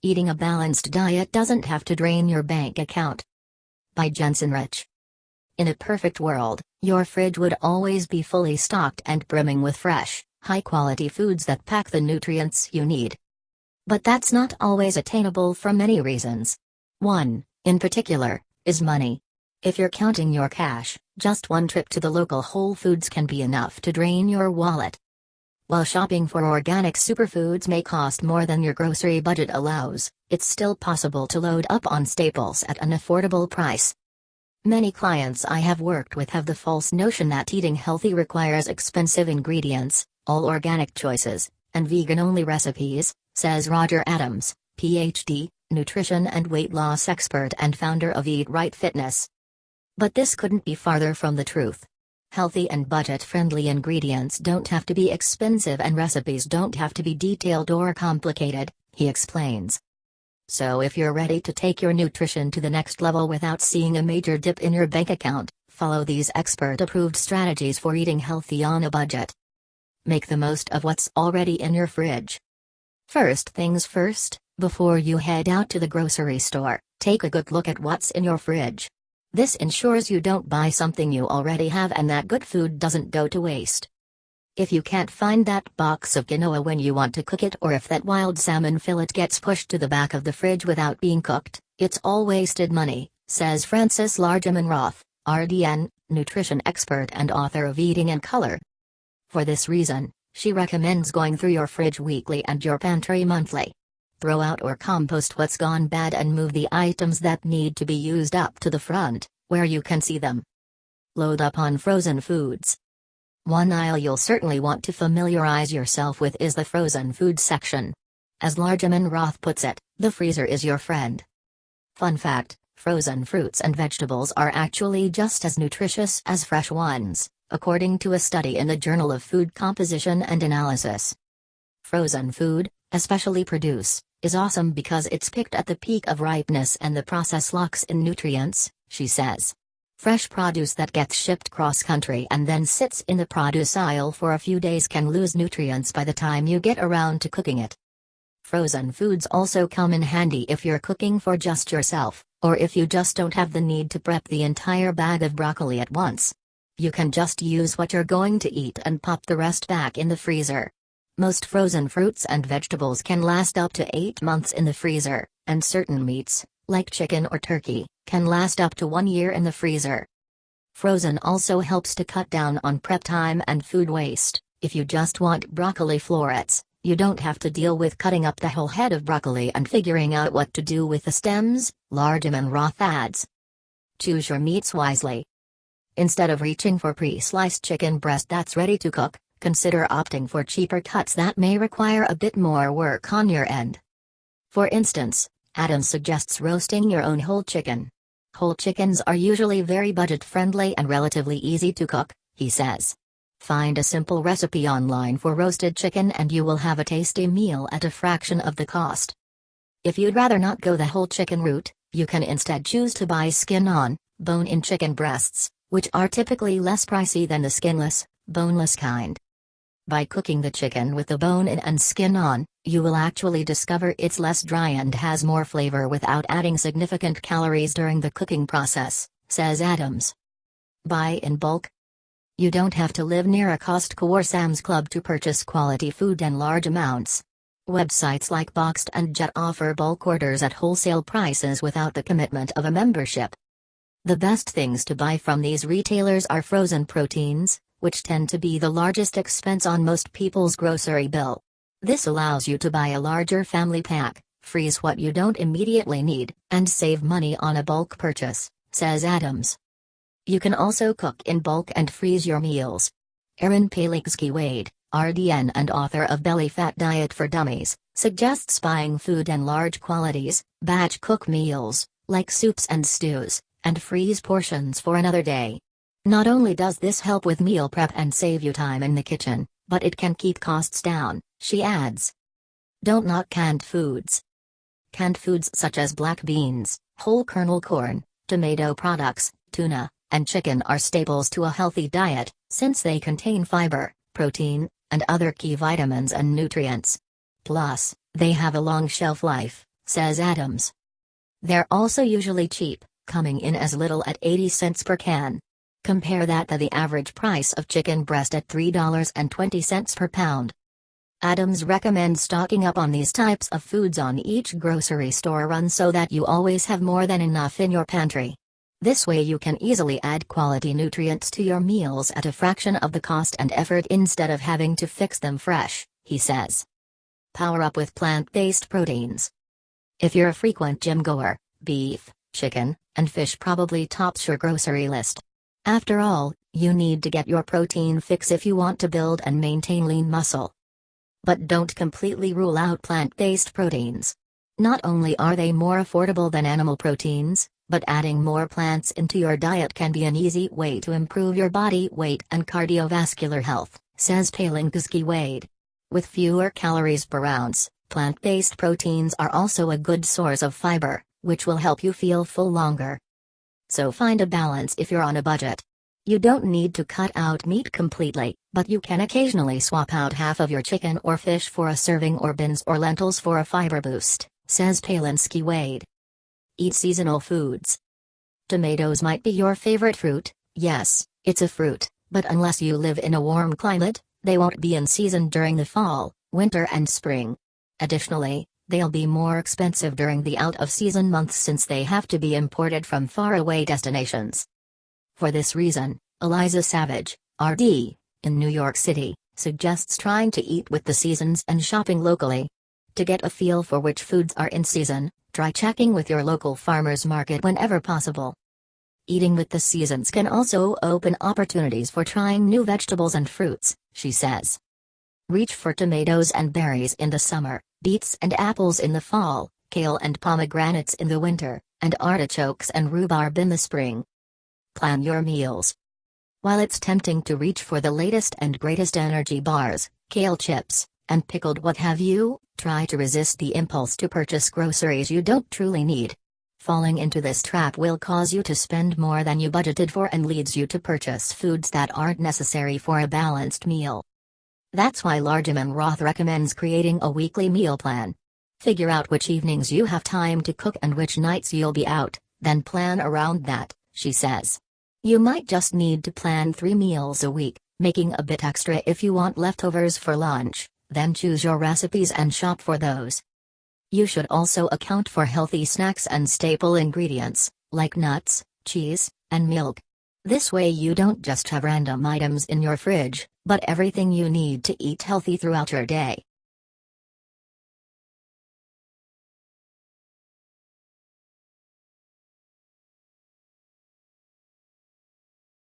Eating a balanced diet doesn't have to drain your bank account. By Jensen Rich. In a perfect world, your fridge would always be fully stocked and brimming with fresh, high-quality foods that pack the nutrients you need. But that's not always attainable for many reasons. One, in particular, is money. If you're counting your cash, just one trip to the local Whole Foods can be enough to drain your wallet. While shopping for organic superfoods may cost more than your grocery budget allows, it's still possible to load up on staples at an affordable price. Many clients I have worked with have the false notion that eating healthy requires expensive ingredients, all organic choices, and vegan-only recipes, says Roger Adams, Ph.D., nutrition and weight loss expert and founder of Eat Right Fitness. But this couldn't be farther from the truth. Healthy and budget-friendly ingredients don't have to be expensive and recipes don't have to be detailed or complicated, he explains. So if you're ready to take your nutrition to the next level without seeing a major dip in your bank account, follow these expert-approved strategies for eating healthy on a budget. Make the most of what's already in your fridge. First things first, before you head out to the grocery store, take a good look at what's in your fridge. This ensures you don't buy something you already have and that good food doesn't go to waste. If you can't find that box of quinoa when you want to cook it, or if that wild salmon fillet gets pushed to the back of the fridge without being cooked, it's all wasted money, says Frances Largeman Roth, RDN, nutrition expert and author of Eating in Color. For this reason, she recommends going through your fridge weekly and your pantry monthly. Throw out or compost what's gone bad and move the items that need to be used up to the front, where you can see them. Load up on frozen foods. One aisle you'll certainly want to familiarize yourself with is the frozen food section. As Largeman Roth puts it, the freezer is your friend. Fun fact, frozen fruits and vegetables are actually just as nutritious as fresh ones, according to a study in the Journal of Food Composition and Analysis. Frozen food, especially produce, is awesome because it's picked at the peak of ripeness and the process locks in nutrients, she says. Fresh produce that gets shipped cross-country and then sits in the produce aisle for a few days can lose nutrients by the time you get around to cooking it. Frozen foods also come in handy if you're cooking for just yourself, or if you just don't have the need to prep the entire bag of broccoli at once. You can just use what you're going to eat and pop the rest back in the freezer. Most frozen fruits and vegetables can last up to 8 months in the freezer, and certain meats, like chicken or turkey, can last up to 1 year in the freezer. Frozen also helps to cut down on prep time and food waste. If you just want broccoli florets, you don't have to deal with cutting up the whole head of broccoli and figuring out what to do with the stems, Largeman Roth adds. Choose your meats wisely. Instead of reaching for pre-sliced chicken breast that's ready to cook, consider opting for cheaper cuts that may require a bit more work on your end. For instance, Adams suggests roasting your own whole chicken. Whole chickens are usually very budget-friendly and relatively easy to cook, he says. Find a simple recipe online for roasted chicken and you will have a tasty meal at a fraction of the cost. If you'd rather not go the whole chicken route, you can instead choose to buy skin-on, bone-in chicken breasts, which are typically less pricey than the skinless, boneless kind. By cooking the chicken with the bone in and skin on, you will actually discover it's less dry and has more flavor without adding significant calories during the cooking process, says Adams. Buy in bulk. You don't have to live near a Costco or Sam's Club to purchase quality food in large amounts. Websites like Boxed and Jet offer bulk orders at wholesale prices without the commitment of a membership. The best things to buy from these retailers are frozen proteins, which tend to be the largest expense on most people's grocery bill. This allows you to buy a larger family pack, freeze what you don't immediately need, and save money on a bulk purchase, says Adams. You can also cook in bulk and freeze your meals. Erin Palicki-Wade, RDN and author of Belly Fat Diet for Dummies, suggests buying food in large quantities, batch cook meals, like soups and stews, and freeze portions for another day. Not only does this help with meal prep and save you time in the kitchen, but it can keep costs down, she adds. Don't knock canned foods. Canned foods such as black beans, whole kernel corn, tomato products, tuna, and chicken are staples to a healthy diet, since they contain fiber, protein, and other key vitamins and nutrients. Plus, they have a long shelf life, says Adams. They're also usually cheap, coming in as little as 80 cents per can. Compare that to the average price of chicken breast at $3.20 per pound. Adams recommends stocking up on these types of foods on each grocery store run so that you always have more than enough in your pantry. This way you can easily add quality nutrients to your meals at a fraction of the cost and effort instead of having to fix them fresh, he says. Power up with plant-based proteins. If you're a frequent gym goer, beef, chicken, and fish probably tops your grocery list. After all, you need to get your protein fix if you want to build and maintain lean muscle. But don't completely rule out plant-based proteins. Not only are they more affordable than animal proteins, but adding more plants into your diet can be an easy way to improve your body weight and cardiovascular health, says Palin Wade. With fewer calories per ounce, plant-based proteins are also a good source of fiber, which will help you feel full longer. So find a balance if you're on a budget. You don't need to cut out meat completely, but you can occasionally swap out half of your chicken or fish for a serving or beans or lentils for a fiber boost, says Palin Wade. Eat seasonal foods. Tomatoes might be your favorite fruit. Yes, it's a fruit, but unless you live in a warm climate, they won't be in season during the fall, winter and spring. Additionally, they'll be more expensive during the out-of-season months since they have to be imported from faraway destinations. For this reason, Eliza Savage, RD, in New York City, suggests trying to eat with the seasons and shopping locally. To get a feel for which foods are in season, try checking with your local farmers market whenever possible. Eating with the seasons can also open opportunities for trying new vegetables and fruits, she says. Reach for tomatoes and berries in the summer, beets and apples in the fall, kale and pomegranates in the winter, and artichokes and rhubarb in the spring. Plan your meals. While it's tempting to reach for the latest and greatest energy bars, kale chips, and pickled what have you, try to resist the impulse to purchase groceries you don't truly need. Falling into this trap will cause you to spend more than you budgeted for and leads you to purchase foods that aren't necessary for a balanced meal. That's why Largeman Roth recommends creating a weekly meal plan. Figure out which evenings you have time to cook and which nights you'll be out, then plan around that, she says. You might just need to plan 3 meals a week, making a bit extra if you want leftovers for lunch, then choose your recipes and shop for those. You should also account for healthy snacks and staple ingredients, like nuts, cheese, and milk. This way you don't just have random items in your fridge, but everything you need to eat healthy throughout your day.